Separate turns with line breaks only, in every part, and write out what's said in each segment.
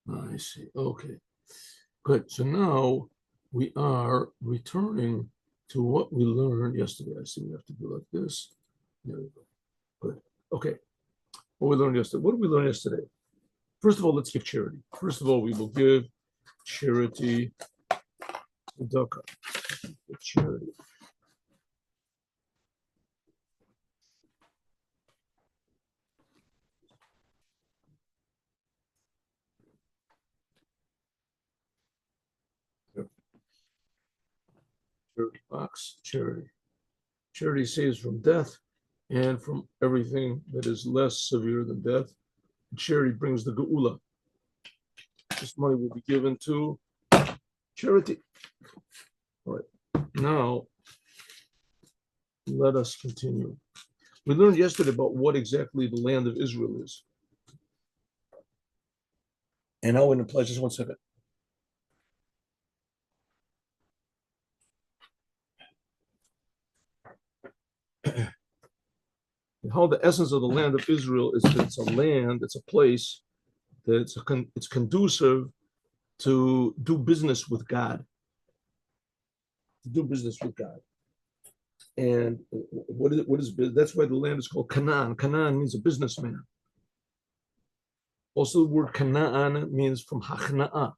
I see. Okay, good. So now we are returning to what we learned yesterday. I see we have to do like this. There we go. Good. Okay. What we learned yesterday. What did we learn yesterday? First of all, let's give charity. First of all, we will give charity, tzedakah, charity. Charity box, charity. Charity saves from death and from everything that is less severe than death. Charity brings the geula. This money will be given to charity. All right. Now, let us continue. We learned yesterday about what exactly the land of Israel is. And now, in a place, just 1 second. How the essence of the land of Israel is that it's a land, it's a place that it's conducive to do business with God. To do business with God. And what is that's why the land is called Canaan. Canaan means a businessman. Also, the word Canaan means from Hachna'ah,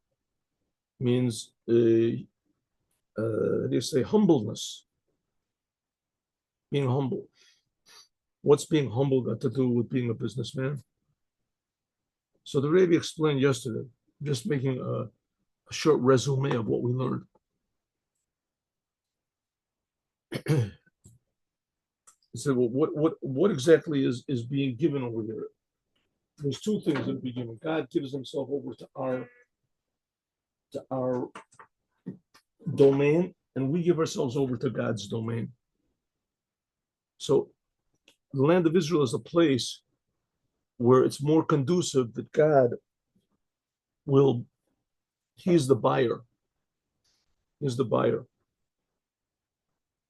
means how do you say, humbleness, being humble. What's being humble got to do with being a businessman? So the Rebbe explained yesterday, just making a short resume of what we learned. He said, well, what exactly is being given over here? There's two things that are being given. God gives himself over to our domain, and we give ourselves over to God's domain. So the land of Israel is a place where it's more conducive that God will, he's the buyer. He's the buyer.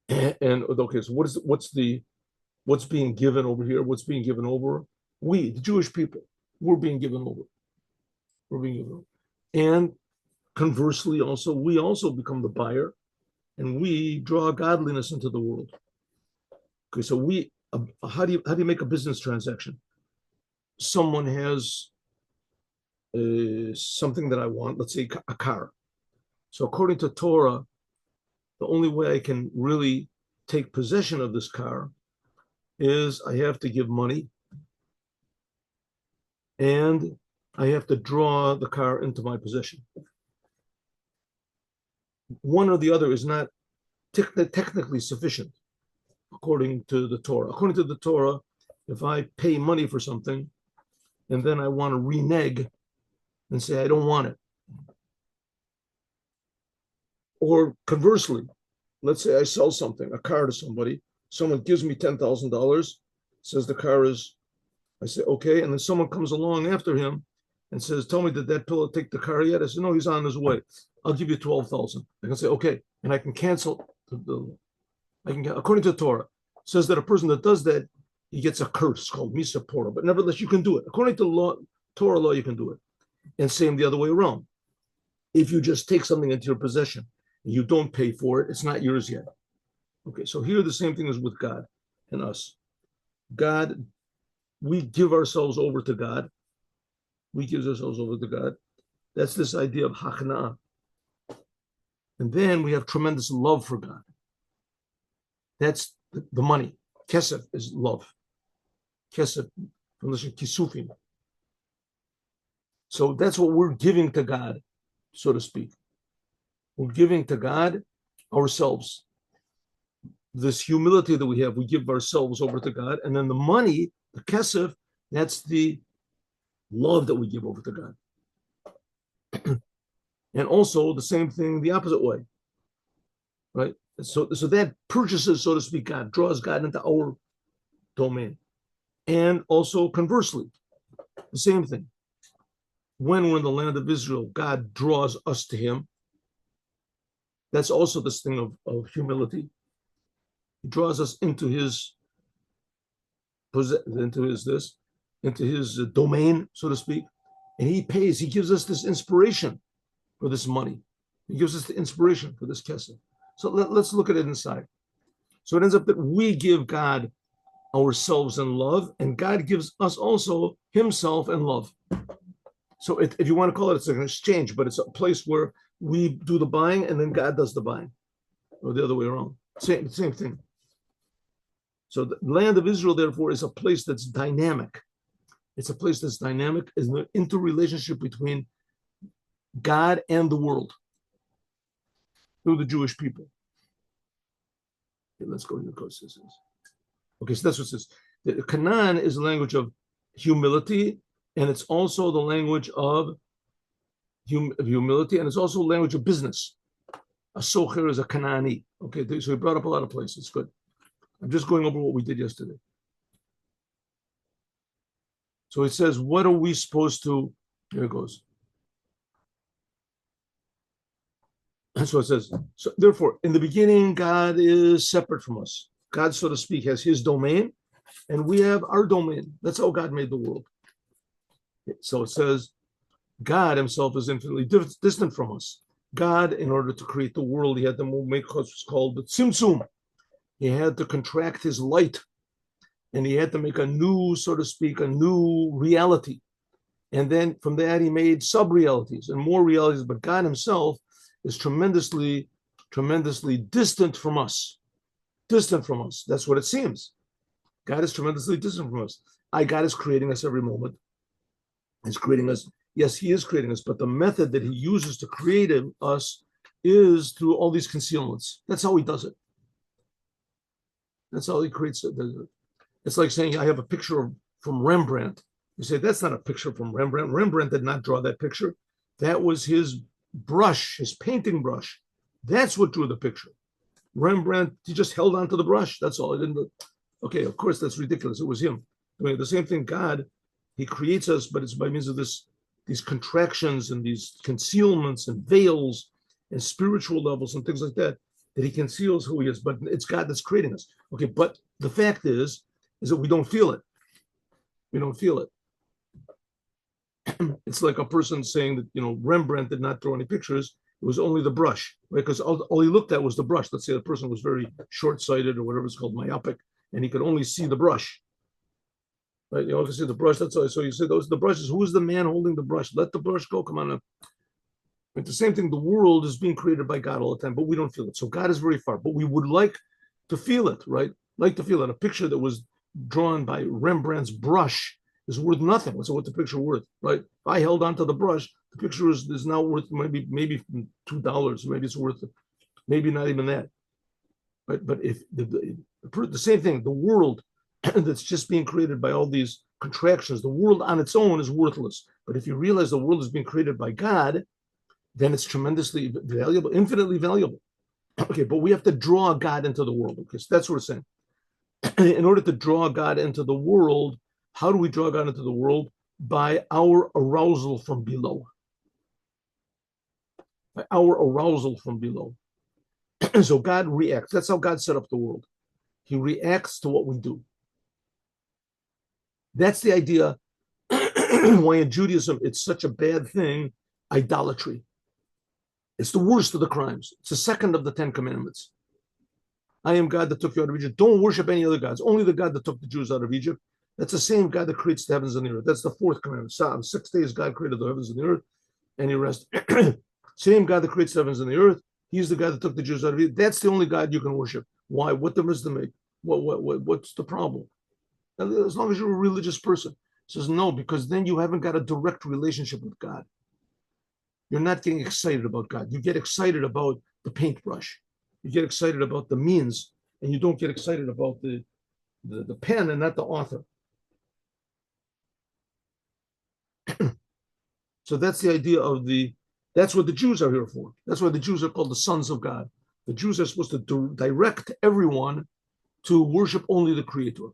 And okay, so what's being given over here? What's being given over? We, the Jewish people, we're being given over. We're being given over. And conversely, also, we also become the buyer, and we draw godliness into the world. Okay, so how do you make a business transaction? Someone has something that I want, let's say a car. So according to Torah, the only way I can really take possession of this car is I have to give money and I have to draw the car into my possession. One or the other is not technically sufficient according to the Torah. According to the Torah, if I pay money for something and then I want to renege and say I don't want it, or conversely, let's say I sell something, a car to somebody, someone gives me $10,000, says the car is, I say, okay, and then someone comes along after him and says, tell me, did that pillow take the car yet? I said, no, he's on his way. I'll give you 12,000. I can say, okay, and I can cancel according to the Torah, it says that a person that does that, he gets a curse called Misapora, but nevertheless, you can do it. According to law, Torah law, you can do it. And same the other way around. If you just take something into your possession, and you don't pay for it, it's not yours yet. Okay, so here the same thing is with God and us. God, we give ourselves over to God. We give ourselves over to God. That's this idea of hachna'ah. And then we have tremendous love for God. That's the money. Kesef is love. Kesef, from the kisufim. So that's what we're giving to God, so to speak. We're giving to God ourselves. This humility that we have, we give ourselves over to God. And then the money, the kesef, that's the love that we give over to God. And also the same thing the opposite way, right? So that purchases, so to speak, God, draws God into our domain. And also conversely, the same thing. When we're in the land of Israel, God draws us to him. That's also this thing of humility. He draws us into his domain, so to speak. And he pays, he gives us this inspiration for this money. He gives us the inspiration for this kesef. So let's look at it inside. So it ends up that we give God ourselves in love, and God gives us also himself in love. So if you want to call it, it's an exchange, but it's a place where we do the buying and then God does the buying, or the other way around. Same thing. So the land of Israel, therefore, is a place that's dynamic. It's a place that's dynamic, is an interrelationship between God and the world through the Jewish people. Okay, let's go to the course. Okay, so that's what it says. Canaan is a language of humility, and it's also the language of humility, and it's also a language of business. A socher is a Canaani. Okay, so he brought up a lot of places. Good. I'm just going over what we did yesterday. So it says, what are we supposed to, here it goes. And so it says, so therefore, in the beginning, God is separate from us. God, so to speak, has his domain, and we have our domain. That's how God made the world. So it says, God himself is infinitely distant from us. God, in order to create the world, he had to make what's called the tzimtzum. He had to contract his light, and he had to make a new, so to speak, a new reality. And then from that, he made sub-realities and more realities. But God himself is tremendously, tremendously distant from us. Distant from us. That's what it seems. God is tremendously distant from us. God is creating us every moment. He's creating us. Yes, he is creating us, but the method that he uses to create us is through all these concealments. That's how he does it. That's how he creates it. It's like saying, I have a picture from Rembrandt. You say, that's not a picture from Rembrandt. Rembrandt did not draw that picture. That was his brush, his painting brush. That's what drew the picture. Rembrandt, he just held onto the brush. That's all. He didn't. Okay, of course, that's ridiculous. It was him. Doing the same thing, God, he creates us, but it's by means of these contractions and these concealments and veils and spiritual levels and things like that he conceals who he is. But it's God that's creating us. Okay, but the fact is that we don't feel it. We don't feel it. It's like a person saying that, Rembrandt did not draw any pictures. It was only the brush, right? Because all he looked at was the brush. Let's say the person was very short-sighted or whatever it's called, myopic, and he could only see the brush. Right? You only see the brush. That's all. So you say those the brushes. Who is the man holding the brush? Let the brush go. Come on. It's the same thing. The world is being created by God all the time, but we don't feel it. So God is very far, but we would like to feel it, right? Like to feel it. A picture that was drawn by Rembrandt's brush is worth nothing. What's the picture worth, right? If I held onto the brush, the picture is now worth maybe $2. Maybe it's worth, maybe not even that. Right? But if the same thing, the world that's just being created by all these contractions, the world on its own is worthless. But if you realize the world is being created by God, then it's tremendously valuable, infinitely valuable. Okay, but we have to draw God into the world. Okay, so that's what we're saying. In order to draw God into the world, how do we draw God into the world? By our arousal from below. By our arousal from below. So God reacts. That's how God set up the world. He reacts to what we do. That's the idea why in Judaism it's such a bad thing, idolatry. It's the worst of the crimes. It's the second of the 10 commandments. I am God that took you out of Egypt. Don't worship any other gods. Only the God that took the Jews out of Egypt. That's the same God that creates the heavens and the earth. That's the fourth commandment. In 6 days, God created the heavens and the earth, and he rested. Same God that creates the heavens and the earth. He's the God that took the Jews out of Egypt. That's the only God you can worship. Why? What difference does it make? What's the problem? As long as you're a religious person. He says, no, because then you haven't got a direct relationship with God. You're not getting excited about God. You get excited about the paintbrush. You get excited about the means, and you don't get excited about the pen and not the author. So that's the idea of that's what the Jews are here for. That's why the Jews are called the sons of God. The Jews are supposed to direct everyone to worship only the Creator.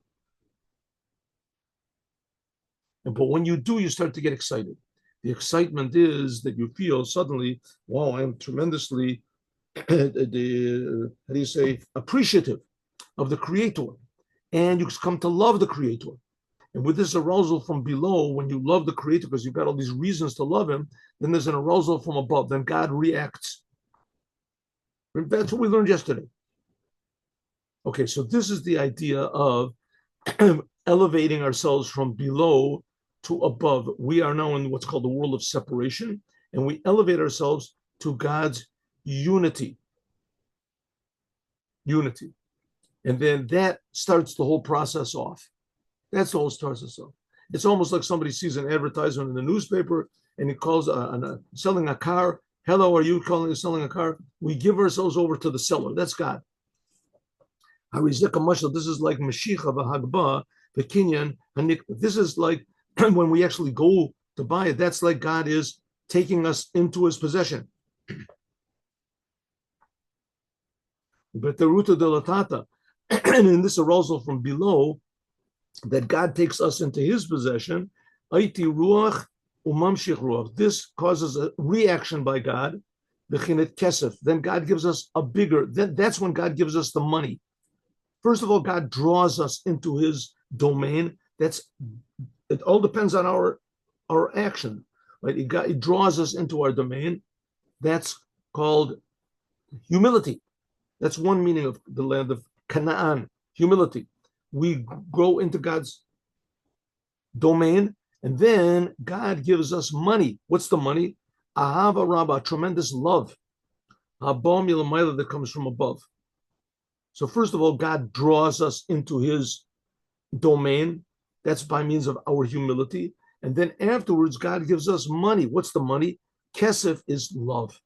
But when you do, you start to get excited. The excitement is that you feel suddenly, wow, I'm tremendously, appreciative of the Creator. And you come to love the Creator. And with this arousal from below, when you love the Creator because you've got all these reasons to love Him, then there's an arousal from above. Then God reacts. That's what we learned yesterday. Okay, so this is the idea of elevating ourselves from below to above. We are now in what's called the world of separation, and we elevate ourselves to God's unity. Unity. And then that starts the whole process off. That's all starts us off. It's almost like somebody sees an advertisement in the newspaper and he calls selling a car. Hello, are you selling a car? We give ourselves over to the seller. That's God. This is like Mashiach v'Hagbah, the Kinyan. This is like when we actually go to buy it. That's like God is taking us into His possession. But the ruta de la tata, and in this arousal from below, that God takes us into His possession, aiti ruach umamshich ruach. This causes a reaction by God, b'chinet kesef. Then God gives us a bigger. That's when God gives us the money. First of all, God draws us into His domain. It all depends on our action, right? It draws us into our domain. That's called humility. That's one meaning of the land of Canaan, humility. We grow into God's domain, and then God gives us money. What's the money? Ahava Rabbah, tremendous love. Haba milamayla, that comes from above. So first of all, God draws us into His domain. That's by means of our humility. And then afterwards, God gives us money. What's the money? Kesef is love.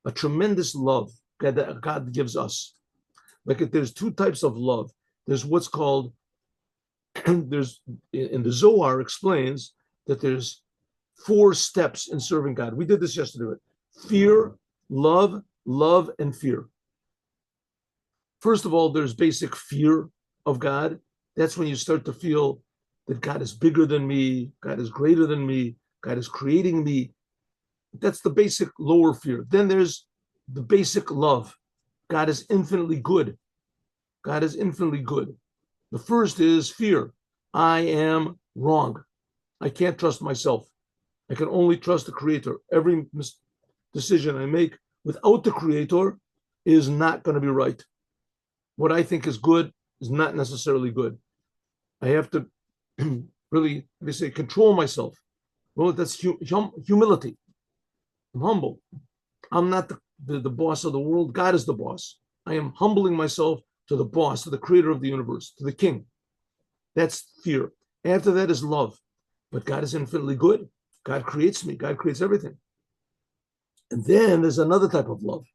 A tremendous love that God gives us. Like there's two types of love. There's what's called, there's in the Zohar explains that there's 4 steps in serving God. We did this yesterday. Right? Fear, love, and fear. First of all, there's basic fear of God. That's when you start to feel that God is bigger than me, God is greater than me, God is creating me. That's the basic lower fear. Then there's the basic love. God is infinitely good. God is infinitely good. The first is fear. I am wrong. I can't trust myself. I can only trust the Creator. Every decision I make without the Creator is not going to be right. What I think is good is not necessarily good. I have to really, they say, control myself. Well, that's humility. I'm humble. I'm not the boss of the world. God is the boss. I am humbling myself to the boss, to the Creator of the universe, to the King. That's fear. After that is love. But God is infinitely good. God creates me. God creates everything. And then there's another type of love.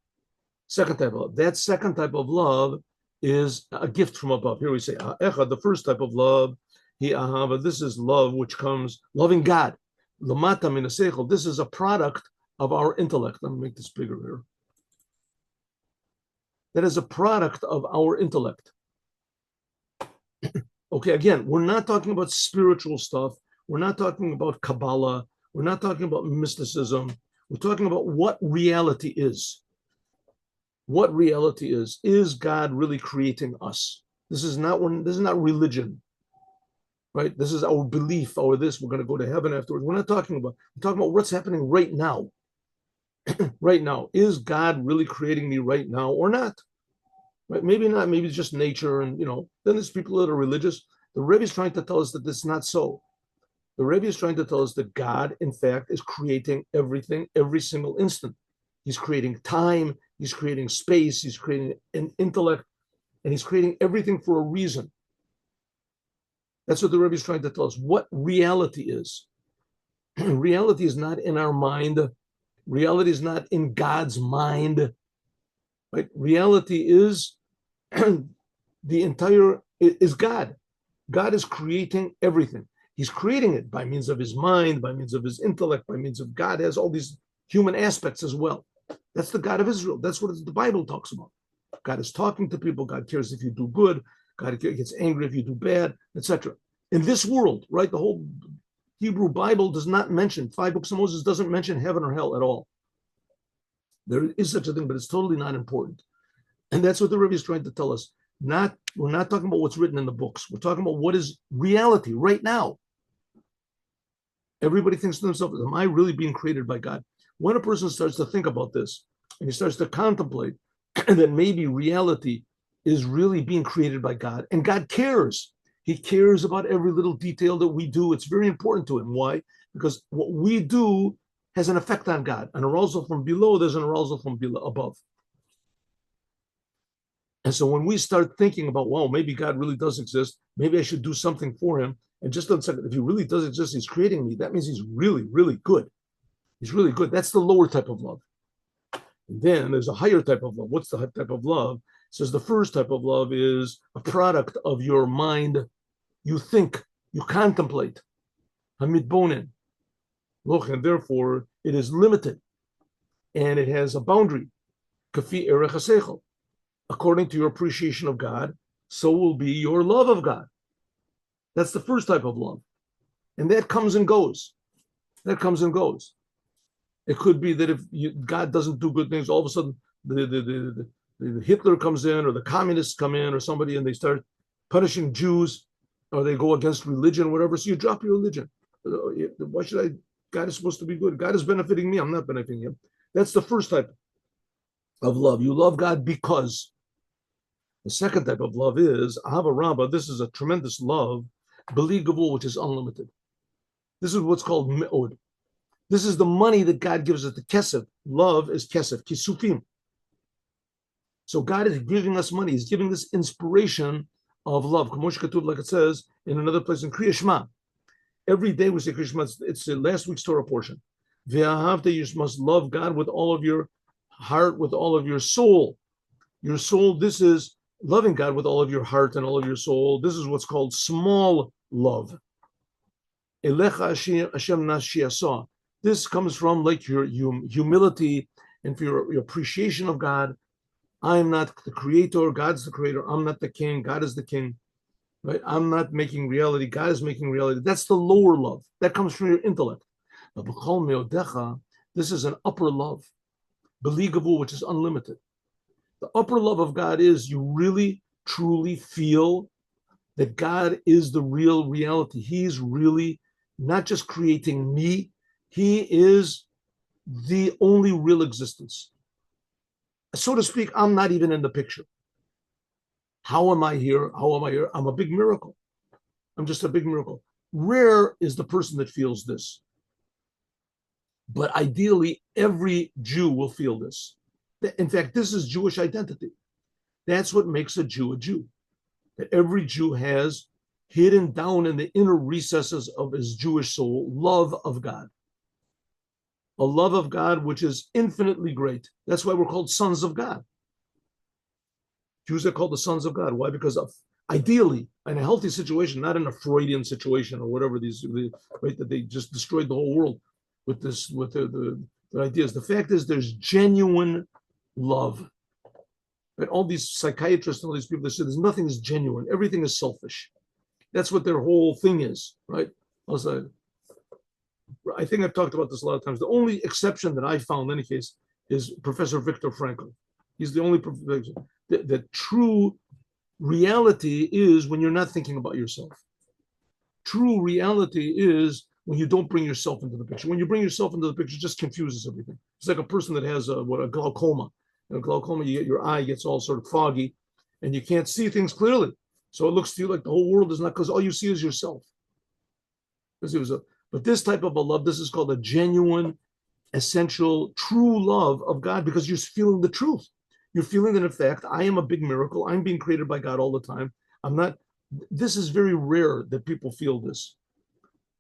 Second type of love. That second type of love is a gift from above. Here we say, the first type of love, this is love which comes, loving God. This is a product of our intellect. Let me make this bigger here. That is a product of our intellect. Okay, again, we're not talking about spiritual stuff. We're not talking about Kabbalah. We're not talking about mysticism. We're talking about what reality is. What reality is. Is God really creating us? This is not religion, right? This is our belief, we're going to go to heaven afterwards. We're talking about what's happening right now. Right now. Is God really creating me right now or not? Right? Maybe not, maybe it's just nature, and then there's people that are religious. The Rebbe is trying to tell us that it's not so. The Rebbe is trying to tell us that God, in fact, is creating everything every single instant. He's creating time, He's creating space, He's creating an intellect, and He's creating everything for a reason. That's what the Rebbe is trying to tell us, what reality is. Reality is not in our mind. Reality is not in God's mind. Right? Reality is is God. God is creating everything. He's creating it by means of His mind, by means of His intellect, by means of God has all these human aspects as well. That's the God of Israel. That's what the Bible talks about. God is talking to people. God cares if you do good. God gets angry if you do bad, etc. In this world, right, the whole Hebrew Bible does not mention, 5 books of Moses doesn't mention heaven or hell at all. There is such a thing, but it's totally not important. And that's what the Rebbe is trying to tell us. We're not talking about what's written in the books. We're talking about what is reality right now. Everybody thinks to themselves, am I really being created by God? When a person starts to think about this and he starts to contemplate that maybe reality is really being created by God, and God cares. He cares about every little detail that we do. It's very important to him. Why? Because what we do has an effect on God. An arousal from below, there's an arousal from below, above. And so when we start thinking about, well, maybe God really does exist, maybe I should do something for him. And just a second, if he really does exist, he's creating me. That means he's really, really good. He's really good. That's the lower type of love. And then there's a higher type of love. What's the type of love? It says the first type of love is a product of your mind. You think, you contemplate. Hamid bonen. Look, and therefore it is limited. And it has a boundary. Kafi erech hasechel. According to your appreciation of God, so will be your love of God. That's the first type of love. And that comes and goes. That comes and goes. It could be that if God doesn't do good things, all of a sudden the Hitler comes in, or the communists come in, or somebody, and they start punishing Jews, or they go against religion, whatever. So you drop your religion. Why should I? God is supposed to be good. God is benefiting me. I'm not benefiting him. That's the first type of love. You love God because. The second type of love is Ahava Rabbah. This is a tremendous love, Beligavul, which is unlimited. This is what's called Me'od. This is the money that God gives us, the kesef. Love is kesef, kisufim. So God is giving us money. He's giving this inspiration of love. Like it says in another place in Kriya Shema. Every day we say Kriya Shema. It's last week's Torah portion. You must love God with all of your heart, with all of your soul. Your soul, this is loving God with all of your heart and all of your soul. This is what's called small love. Elecha Hashem Nashiasa. This comes from like your humility and for your appreciation of God. I am not the creator. God's the creator. I'm not the king. God is the king. Right? I'm not making reality. God is making reality. That's the lower love. That comes from your intellect. But this is an upper love. Beligavul, which is unlimited. The upper love of God is you really, truly feel that God is the real reality. He's really not just creating me. He is the only real existence. So to speak, I'm not even in the picture. How am I here? How am I here? I'm a big miracle. I'm just a big miracle. Rare is the person that feels this. But ideally, every Jew will feel this. In fact, this is Jewish identity. That's what makes a Jew, that every Jew has hidden down in the inner recesses of his Jewish soul, love of God. A love of God which is infinitely great. That's why we're called sons of God. Jews are called the sons of God. Why? Because ideally, in a healthy situation, not in a Freudian situation or whatever right, that they just destroyed the whole world with the ideas. The fact is there's genuine love. Right? All these psychiatrists and all these people that say there's nothing is genuine, everything is selfish. That's what their whole thing is, right? Also, I think I've talked about this a lot of times. The only exception that I found, in any case, is Professor Viktor Frankl. He's the only professor. The true reality is when you're not thinking about yourself. True reality is when you don't bring yourself into the picture. When you bring yourself into the picture, it just confuses everything. It's like a person that has a glaucoma. Glaucoma, your eye gets all sort of foggy, and you can't see things clearly. So it looks to you like the whole world is not, because all you see is yourself. But this type of a love, this is called a genuine, essential, true love of God, because you're feeling the truth. You're feeling that, in fact, I am a big miracle. I'm being created by God all the time. I'm not. This is very rare that people feel this.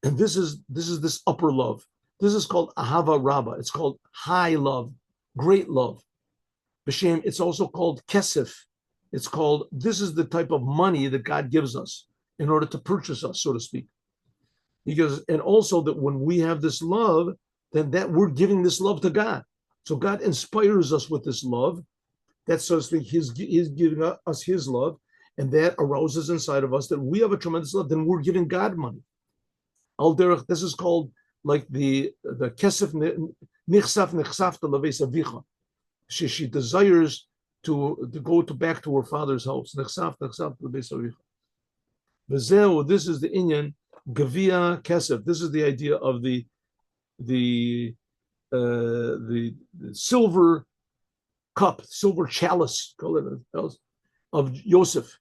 And this is this upper love. This is called Ahava Rabbah. It's called high love, great love. B'Shem, it's also called Kesef. It's called, this is the type of money that God gives us in order to purchase us, so to speak. Because, and also that when we have this love, then that we're giving this love to God. So God inspires us with this love. That's, so to speak, He's giving us His love, and that arouses inside of us that we have a tremendous love. Then we're giving God money. Al derech, this is called like the kesef nichsaf nichsafta leves avicha. She desires to go to back to her father's house. This is the inyan Gavia Kesef. This is the idea of the silver cup, silver chalice, of Yosef.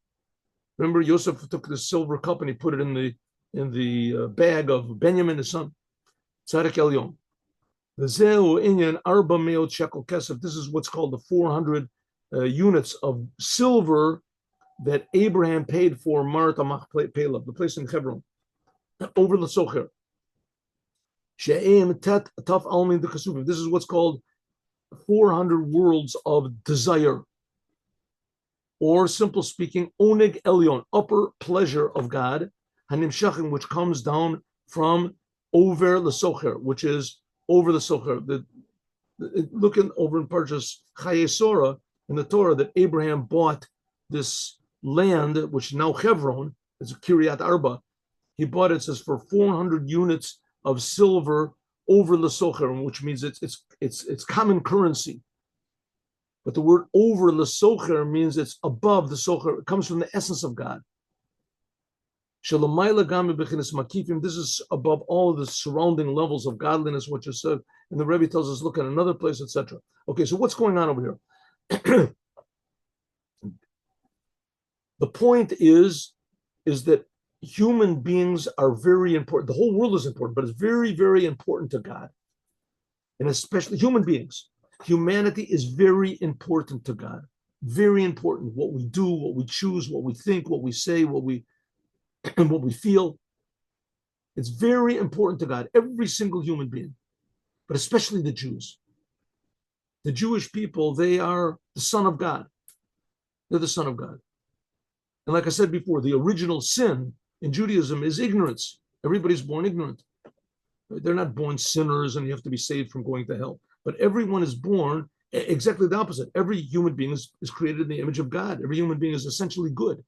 Remember, Yosef took the silver cup and he put it in the bag of Benjamin, his son. Tzaddik Elyon. This is what's called the 400 units of silver that Abraham paid for Martha Machpelah, the place in Hebron, over the Socher. This is what's called 400 worlds of desire, or simple speaking, Oneg Elyon, upper pleasure of God, Hanimshachim, which comes down from over the Socher, which is over the Socher. Looking over in Parshas Chaye Sora in the Torah, that Abraham bought this land, which now Hebron, is Kiryat Arba. He bought it, says, for 400 units of silver over the Socher, which means it's common currency. But the word over the Socher means it's above the Socher. It comes from the essence of God. This is above all the surrounding levels of godliness, what you said. And the Rebbe tells us, look at another place, etc. Okay, so what's going on over here? The point is that human beings are very important. The whole world is important, but it's very, very important to God. And especially human beings. Humanity is very important to God. Very important. What we do, what we choose, what we think, what we say, what we feel. It's very important to God. Every single human being, but especially the Jews. The Jewish people, they are the son of God. They're the son of God. And like I said before, the original sin in Judaism is ignorance. Everybody's born ignorant. They're not born sinners and you have to be saved from going to hell. But everyone is born exactly the opposite. Every human being is created in the image of God. Every human being is essentially good.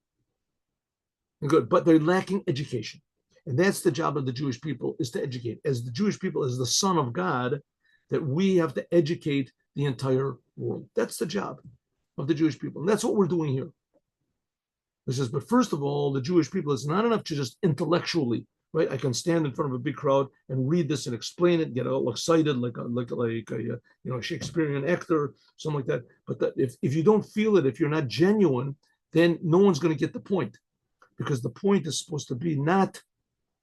But they're lacking education. And that's the job of the Jewish people, is to educate. As the Jewish people, as the son of God, that we have to educate the entire world. That's the job of the Jewish people. And that's what we're doing here. It says, but first of all, the Jewish people, it's not enough to just intellectually, right? I can stand in front of a big crowd and read this and explain it, get all excited like a Shakespearean actor, something like that. But if you don't feel it, if you're not genuine, then no one's going to get the point. Because the point is supposed to be not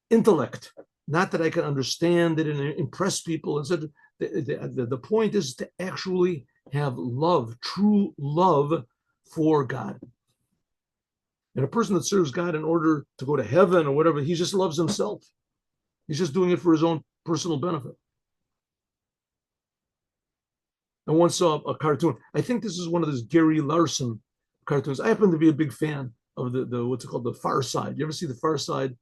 intellect, not that I can understand it and impress people, and such. The point is to actually have love, true love for God. And a person that serves God in order to go to heaven or whatever, he just loves himself. He's just doing it for his own personal benefit. I once saw a cartoon. I think this is one of those Gary Larson cartoons. I happen to be a big fan of the what's it called, the Far Side. You ever see the Far Side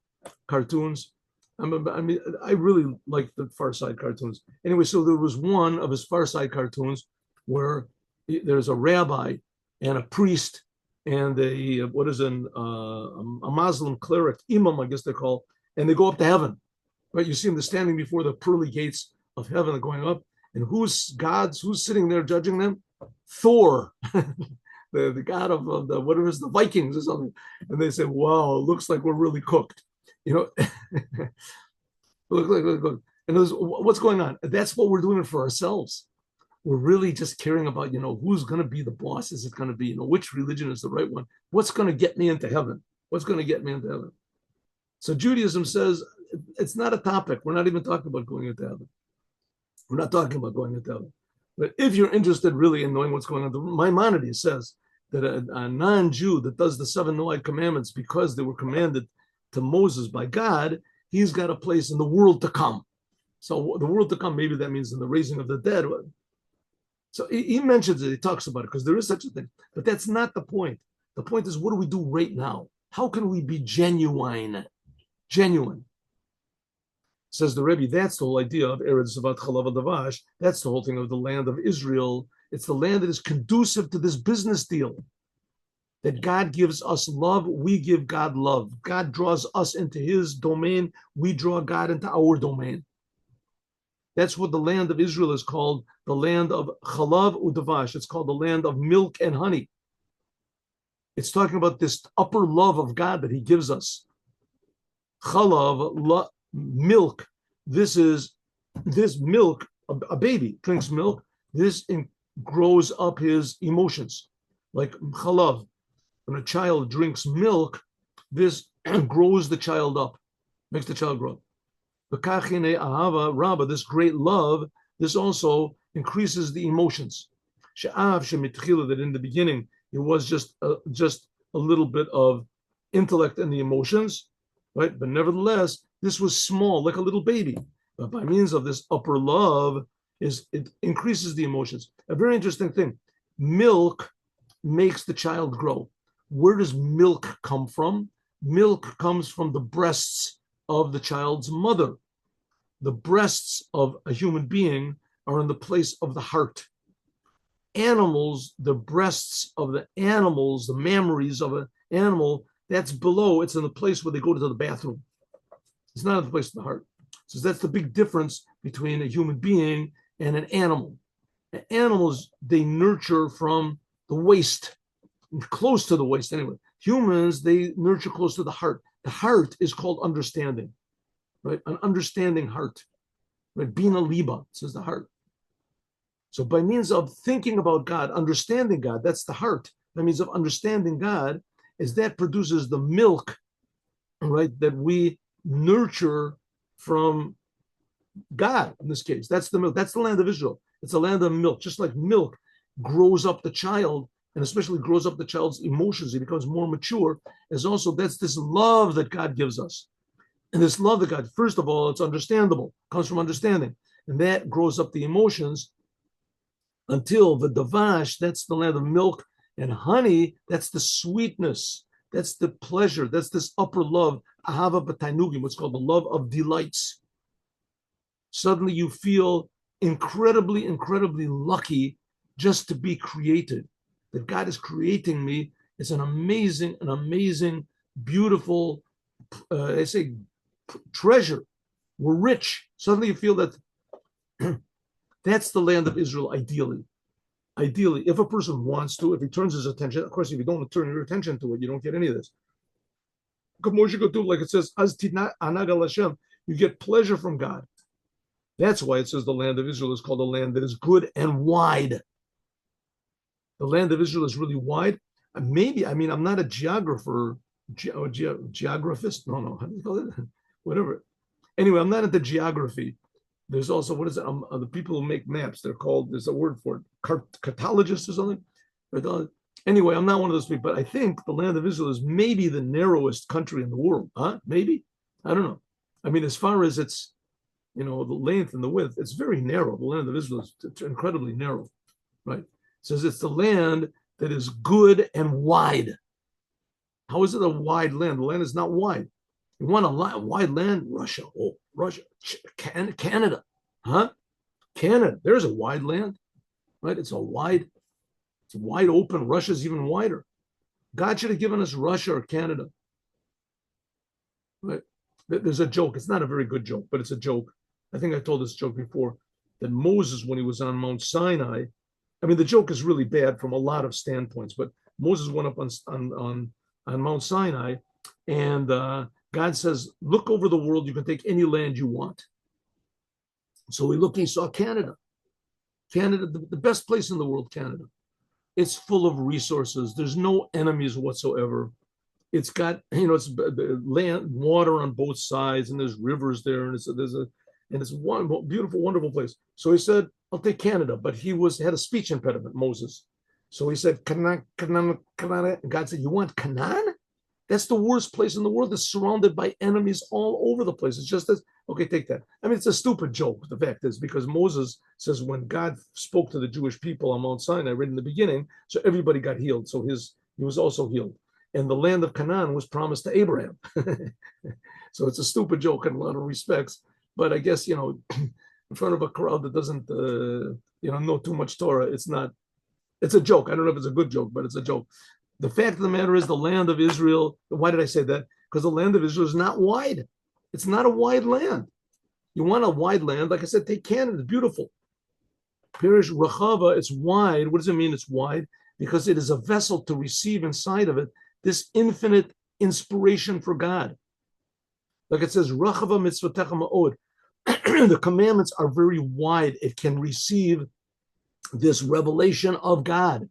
cartoons? I really like the Far Side cartoons. Anyway, so there was one of his Far Side cartoons where there's a rabbi and a priest and a Muslim cleric, imam, I guess they call, and they go up to heaven. Right? You see them, they're standing before the pearly gates of heaven and going up. And who's sitting there judging them? Thor. The god of the whatever is the Vikings or something, and they say, "Wow, it looks like we're really cooked," look like. And what's going on? That's what we're doing for ourselves. We're really just caring about, who's going to be the boss. Is it going to be, which religion is the right one? What's going to get me into heaven? What's going to get me into heaven? So Judaism says it's not a topic. We're not even talking about going into heaven. We're not talking about going into heaven. But if you're interested really in knowing what's going on, the Maimonides says that a non-Jew that does the 7 Noahide commandments because they were commanded to Moses by God, he's got a place in the world to come. So the world to come, maybe that means in the raising of the dead. So he mentions it, he talks about it, because there is such a thing. But that's not the point. The point is, what do we do right now? How can we be genuine? Genuine. Says the Rebbe, that's the whole idea of Eretz Zavat Chalav Davash. That's the whole thing of the land of Israel. It's the land that is conducive to this business deal. That God gives us love, we give God love. God draws us into his domain, we draw God into our domain. That's what the land of Israel is called, the land of chalav udavash. It's called the land of milk and honey. It's talking about this upper love of God that he gives us. Chalav, milk. This milk, a baby drinks milk. This grows up his emotions. Like chalav, when a child drinks milk, this grows the child up, makes the child grow up. V'kachine ahava rabba, this great love, this also increases the emotions. She'av shemitchila, that in the beginning it was just a little bit of intellect and the emotions, right? But nevertheless, this was small, like a little baby. But by means of this upper love, it increases the emotions. A very interesting thing. Milk makes the child grow. Where does milk come from? Milk comes from the breasts of the child's mother. The breasts of a human being are in the place of the heart. Animals, the breasts of the animals, the mammaries of an animal, that's below. It's in the place where they go to the bathroom. It's not in the place of the heart. So that's the big difference between a human being and an animal. Animals, they nurture from the waist, close to the waist anyway. Humans, they nurture close to the heart. The heart is called understanding, right? An understanding heart, right? Bina liba, says the heart. So by means of thinking about God, understanding God, that's the heart. By means of understanding God, is that produces the milk, right? That we nurture from God in this case. That's the milk. That's the land of Israel. It's a land of milk. Just like milk grows up the child, and especially grows up the child's emotions, he becomes more mature, as also that's this love that God gives us. And this love that God, first of all, it's understandable, comes from understanding. And that grows up the emotions until the davash, that's the land of milk and honey, that's the sweetness, that's the pleasure, that's this upper love, ahava b'tainugim, what's called the love of delights. Suddenly you feel incredibly, incredibly lucky just to be created. That God is creating me. It's an amazing, beautiful, treasure. We're rich. Suddenly you feel that that's the land of Israel, ideally. Ideally, if a person wants to, if he turns his attention, of course, if you don't turn your attention to it, you don't get any of this. Like it says, you get pleasure from God. That's why it says the land of Israel is called a land that is good and wide. The land of Israel is really wide. Maybe, I'm not a geographer, geographist. No, how do you call it? Whatever. Anyway, I'm not into geography. There's also, what is it? The people who make maps, they're called, there's a word for it, cartologists or something. Anyway, I'm not one of those people, but I think the land of Israel is maybe the narrowest country in the world. Maybe? I don't know. As far as its, the length and the width, it's very narrow. The land of Israel is incredibly narrow, right? It says it's the land that is good and wide. How is it a wide land? The land is not wide. You want a wide land? Russia. Oh, Russia. Canada. Canada. There's a wide land, right? It's wide open. Russia's even wider. God should have given us Russia or Canada. Right? There's a joke. It's not a very good joke, but it's a joke. I think I told this joke before, that Moses, when he was on Mount Sinai, the joke is really bad from a lot of standpoints, but Moses went up on Mount Sinai, and God says, look over the world, you can take any land you want. So he looked, he saw Canada. Canada, the best place in the world, Canada. It's full of resources. There's no enemies whatsoever. It's got, it's land, water on both sides, and there's rivers there, and it's one beautiful, wonderful place. So he said, I'll take Canada, but he had a speech impediment, Moses. So he said, Canaan. God said, you want Canaan? That's the worst place in the world. It's surrounded by enemies all over the place. It's just this, okay, take that. It's a stupid joke. The fact is, because Moses says when God spoke to the Jewish people on Mount Sinai right in the beginning, so everybody got healed. So he was also healed. And the land of Canaan was promised to Abraham. So it's a stupid joke in a lot of respects. But I guess, in front of a crowd that doesn't, know too much Torah, it's a joke. I don't know if it's a good joke, but it's a joke. The fact of the matter is the land of Israel, why did I say that? Because the land of Israel is not wide. It's not a wide land. You want a wide land, like I said, take Canada, it's beautiful. Pirish Rachava, it's wide. What does it mean it's wide? Because it is a vessel to receive inside of it this infinite inspiration for God. Like it says, Rachava mitzvotecha ma'od. The commandments are very wide. It can receive this revelation of God.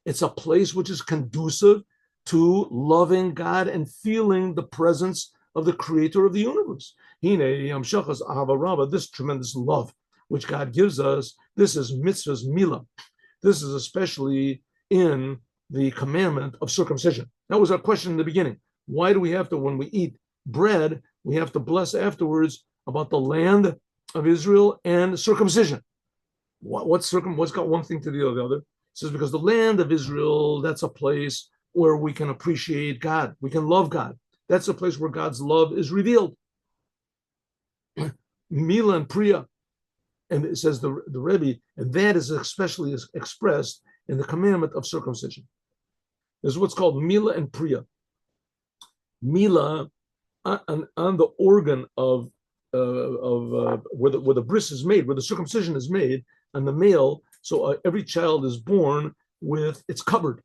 It's a place which is conducive to loving God and feeling the presence of the creator of the universe. This tremendous love which God gives us, this is mitzvah's milah. This is especially in the commandment of circumcision. That was our question in the beginning. Why do we have to, when we eat bread, we have to bless afterwards about the land of Israel and circumcision? What's got one thing to the other? It says because the land of Israel, that's a place where we can appreciate God. We can love God. That's a place where God's love is revealed. Mila and Priya. And it says the Rebbe, and that is especially expressed in the commandment of circumcision. There's what's called Mila and Priya. Mila on the organ of where the bris is made, where the circumcision is made, on the male. So every child is born with, it's covered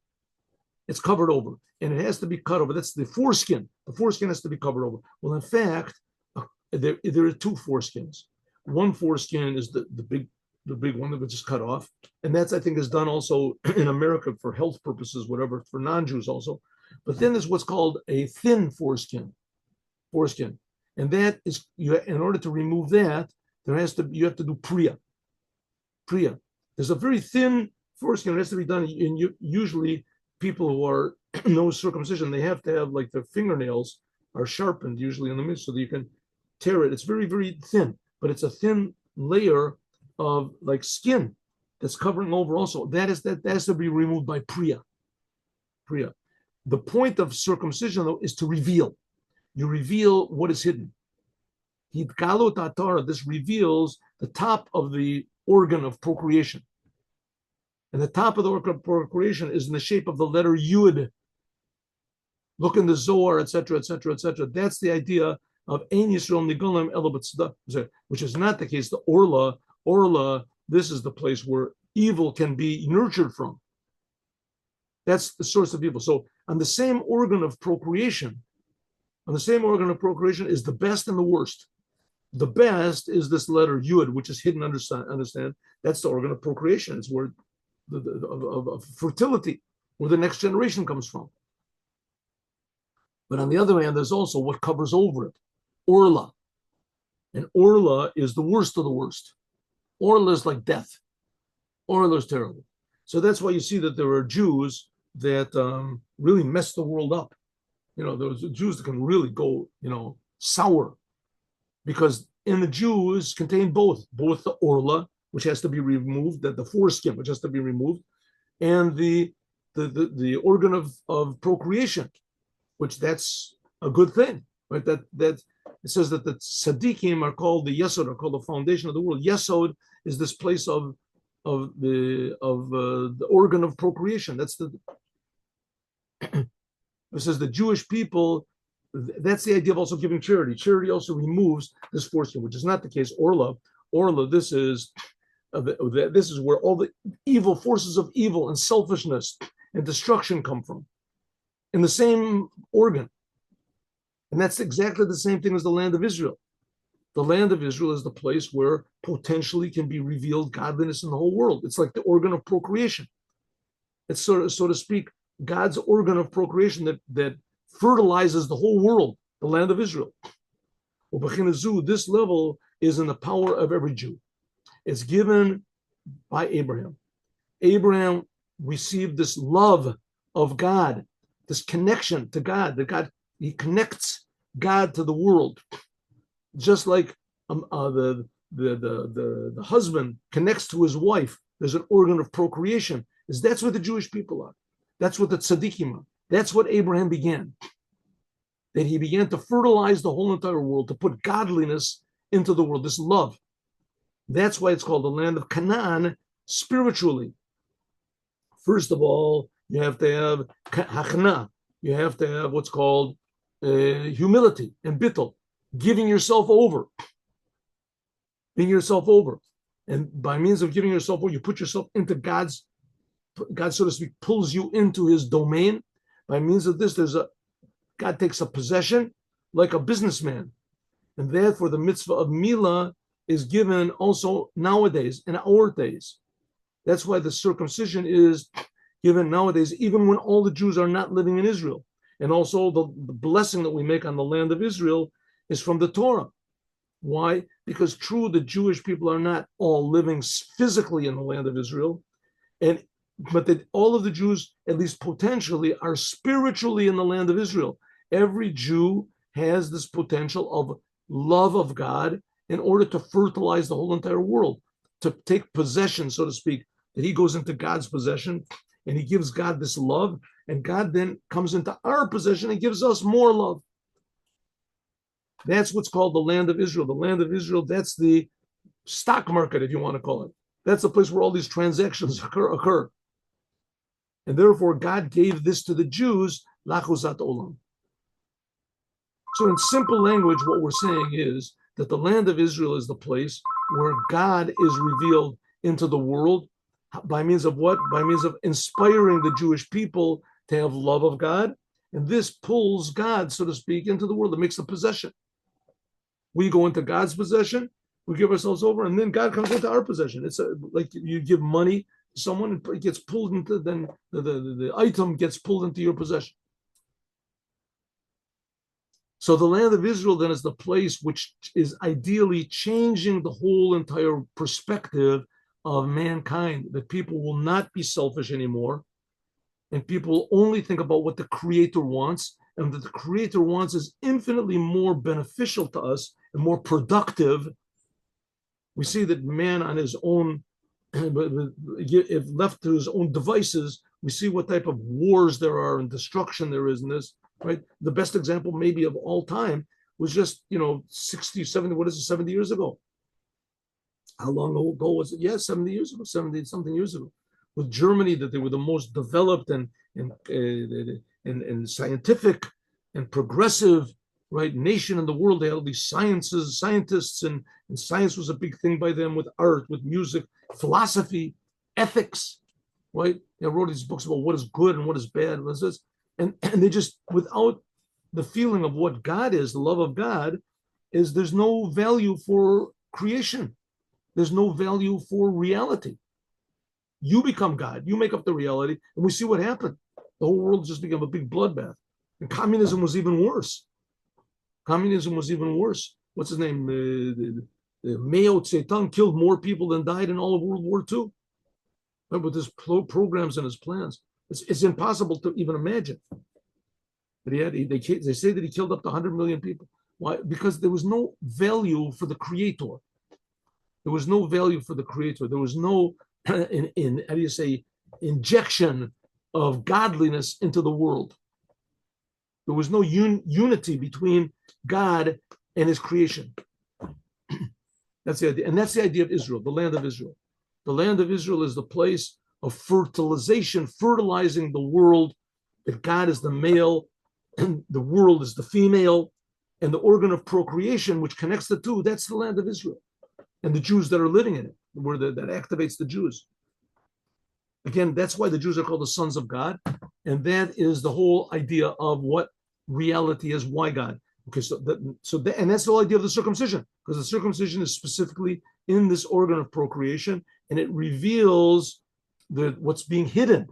over, and it has to be cut over. That's the foreskin. The foreskin has to be covered over. Well, in fact, there are two foreskins. One foreskin is the big one that was just cut off, and that's, I think, is done also in America for health purposes, whatever, for non-Jews also. But then there's what's called a thin foreskin, and that is, in order to remove that, you have to do priya. There's a very thin foreskin that has to be done, and usually people who are no circumcision, they have to have, like, their fingernails are sharpened usually in the middle so that you can tear it. It's very, very thin, but it's a thin layer of, like, skin that's covering over also. That has to be removed by priya. The point of circumcision, though, is to reveal. You reveal what is hidden. This reveals the top of the organ of procreation. And the top of the organ of procreation is in the shape of the letter Yud. Look in the Zohar, etc., etc., etc. That's the idea of Ein Yisrael Nigolim Ela B'Tzedakah, which is not the case. The Orla, this is the place where evil can be nurtured from. That's the source of evil. So on the same organ of procreation is the best and the worst. The best is this letter Yud, which is hidden. Understand? That's the organ of procreation. It's where of fertility, where the next generation comes from. But on the other hand, there's also what covers over it, Orla. And Orla is the worst of the worst. Orla is like death. Orla is terrible. So that's why you see that there are Jews that really mess the world up. Those Jews that can really go, sour. Because in the Jews contain both the Orla, which has to be removed, the foreskin, which has to be removed, and the organ of procreation, which that's a good thing, right? That it says that the tzaddikim are called the yesod, are called the foundation of the world. Yesod is this place of the organ of procreation. That's it says the Jewish people. That's the idea of also giving charity. Charity also removes this foreskin, which is not the case. Orla, this is where all the evil forces of evil and selfishness and destruction come from, in the same organ. And that's exactly the same thing as the land of Israel. The land of Israel is the place where potentially can be revealed godliness in the whole world. It's like the organ of procreation. It's so to speak, God's organ of procreation that fertilizes the whole world, the land of Israel. This level is in the power of every Jew. It's given by Abraham. Abraham received this love of God, this connection to God, he connects God to the world. Just like the husband connects to his wife, there's an organ of procreation. That's what the Jewish people are. That's what the tzaddikim are. That's what Abraham began. That he began to fertilize the whole entire world, to put godliness into the world, this love. That's why it's called the land of Canaan spiritually. First of all, you have to have hachna. You have to have what's called humility and bittul, giving yourself over. Bring yourself over. And by means of giving yourself over, you put yourself into God's, God, so to speak, pulls you into his domain. By means of this, God takes a possession like a businessman. And therefore, the mitzvah of Milah is given also nowadays, in our days. That's why the circumcision is given nowadays, even when all the Jews are not living in Israel. And also the blessing that we make on the land of Israel is from the Torah. Why? Because true, the Jewish people are not all living physically in the land of Israel, but that all of the Jews, at least potentially, are spiritually in the land of Israel. Every Jew has this potential of love of God in order to fertilize the whole entire world, to take possession, so to speak, that he goes into God's possession and he gives God this love, and God then comes into our possession and gives us more love. That's what's called the land of Israel. The land of Israel, that's the stock market, if you want to call it. That's the place where all these transactions occur. And therefore, God gave this to the Jews, lachuzat olam. So in simple language, what we're saying is that the land of Israel is the place where God is revealed into the world. By means of what? By means of inspiring the Jewish people to have love of God. And this pulls God, so to speak, into the world. It makes a possession. We go into God's possession, we give ourselves over, and then God comes into our possession. It's like you give money to someone, and it gets pulled into, then the item gets pulled into your possession. So the land of Israel then is the place which is ideally changing the whole entire perspective of mankind, that people will not be selfish anymore, and people will only think about what the Creator wants, and that the Creator wants is infinitely more beneficial to us and more productive. We see that man on his own, if left to his own devices, we see what type of wars there are and destruction there is in this, right? The best example maybe of all time was just, 60, 70, what is it, 70 years ago? How long ago was it? Yeah, 70 years ago, 70 something years ago. With Germany, that they were the most developed and scientific and progressive, right, nation in the world. They had all these scientists, and science was a big thing by them, with art, with music, philosophy, ethics, right? They wrote these books about what is good and what is bad. And they just, without the feeling of what God is, the love of God, is there's no value for creation. There's no value for reality. You become God. You make up the reality. And we see what happened. The whole world just became a big bloodbath. And communism was even worse. What's his name? Mao Zedong killed more people than died in all of World War II. Right? With his programs and his plans. It's impossible to even imagine. But they say that he killed up to 100 million people. Why? Because there was no value for the Creator. There was no value for the Creator. There was no, injection of godliness into the world. There was no unity between God and his creation. That's the idea. And that's the idea of Israel, the land of Israel. The land of Israel is the place of fertilization, fertilizing the world, that God is the male and the world is the female, and the organ of procreation, which connects the two, that's the land of Israel. And the Jews that are living in it, where that activates the Jews. Again, that's why the Jews are called the sons of God. And that is the whole idea of what reality is, why God. Okay, and that's the whole idea of the circumcision, because the circumcision is specifically in this organ of procreation, and it reveals what's being hidden.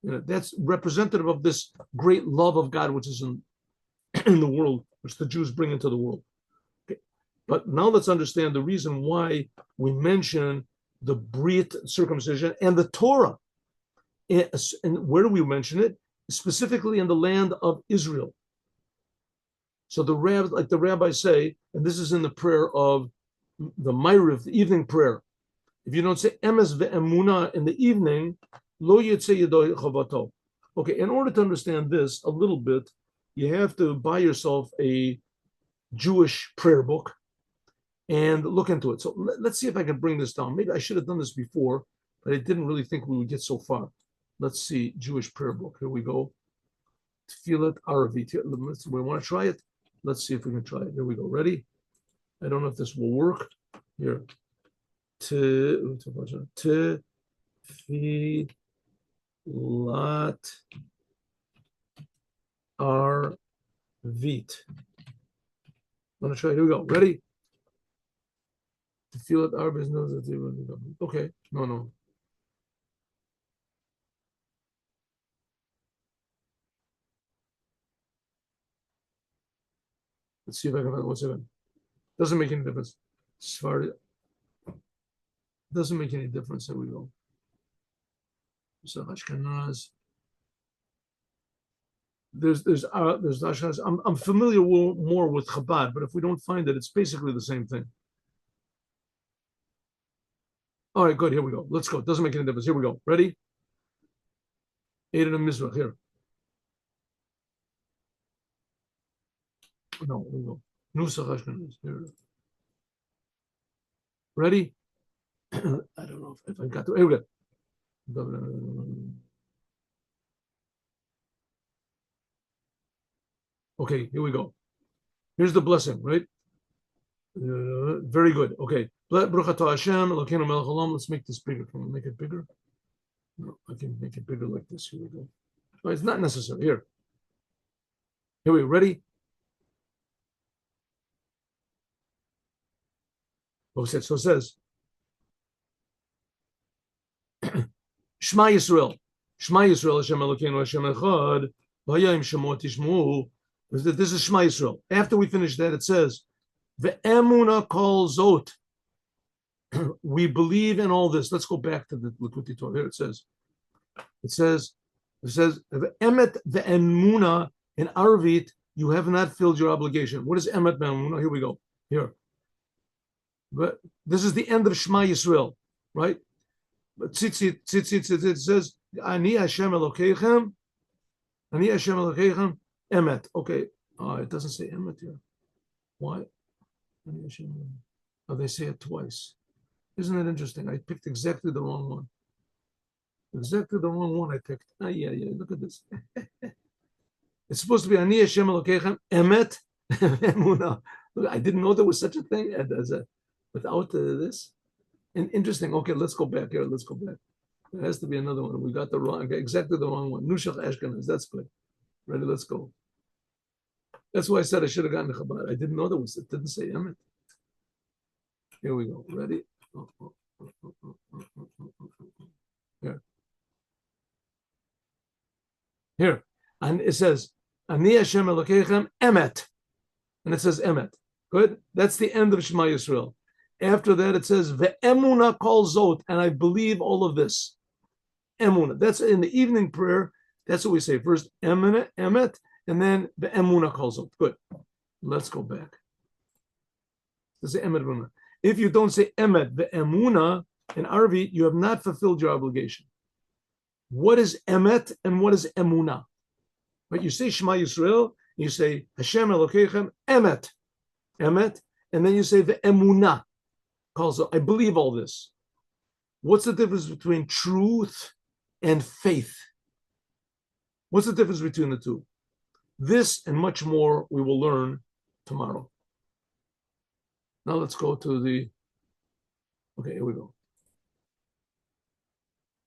That's representative of this great love of God, which is in the world, which the Jews bring into the world. Okay. But now let's understand the reason why we mention the Brit circumcision and the Torah. And where do we mention it? Specifically in the land of Israel. So the rabbis say, and this is in the prayer of the Ma'ariv, the evening prayer. If you don't say emes ve'emunah in the evening, lo yitzeh yado chavato. Okay, in order to understand this a little bit, you have to buy yourself a Jewish prayer book and look into it. So let's see if I can bring this down. Maybe I should have done this before, but I didn't really think we would get so far. Let's see, Jewish prayer book. Here we go. Tefillat Arvit. We want to try it. Let's see if we can try it. Here we go. Ready? I don't know if this will work here. Tefilat Arvit. I'm going to try. Here we go. Ready? Tefilat Arvit knows that. Okay. No. Let's see if I can find 1 second. Doesn't make any difference. Sorry. Doesn't make any difference. There we go. So Ashkenaz. There's Ashkenaz. I'm familiar more with Chabad, but if we don't find it, it's basically the same thing. All right, good. Here we go. Let's go. It doesn't make any difference. Here we go. Ready? Eight and a Mizrach. Here. No, here we go. Nusach Ashkenaz. Here. Ready? I don't know if I got to. Here we go. Okay, here we go. Here's the blessing, right? Very good. Okay. Let's make this bigger. Can we make it bigger? No, I can make it bigger like this. Here we go. Oh, it's not necessary. Here we go. Ready? So it says, Shema Yisrael. Shema Yisrael, Hashem Elokeinu, Hashem Echad, V'hayim Shemot Tishmu. This is Shema Yisrael. After we finish that, it says, Ve'emuna kol zot. We believe in all this. Let's go back to the Likuti Torah. Here it says, Ve'emet ve'emuna in Arvit, you have not filled your obligation. What is emet ve'emuna? Here we go. Here. But this is the end of Shema Yisrael, right? But tzitzit, it says, Ani Hashem Elokeichem, emet. Okay. It doesn't say emet here. Why? Oh, they say it twice. Isn't that interesting? I picked exactly the wrong one. Exactly the wrong one I picked. Yeah. Look at this. It's supposed to be Ani Hashem Elokeichem, emet, emuna. Look, I didn't know there was such a thing without this. And interesting. Okay, let's go back here. Let's go back. There has to be another one. We got exactly the wrong one. Nushach Ashkenaz. That's good. Ready? Let's go. That's why I said I should have gotten the Chabad. I didn't know there was. It didn't say emet. Here we go. Ready? Here. And it says, Ani Hashem Elokeichem emet. And it says emet. Good? That's the end of Shema Yisrael. After that, it says, Ve'emuna kol zot, and I believe all of this. Emuna. That's in the evening prayer. That's what we say. First, emet, and then Ve'emuna kol zot. Good. Let's go back. This is emet, ve'emuna. If you don't say emet, ve'emuna, in Arvit, you have not fulfilled your obligation. What is emet and what is emuna? Right? You say Shema Yisrael, you say Hashem Elokeichem, emet, and then you say ve'emuna. I believe all this. What's the difference between truth and faith? What's the difference between the two? This and much more we will learn tomorrow. Now let's go to okay, here we go.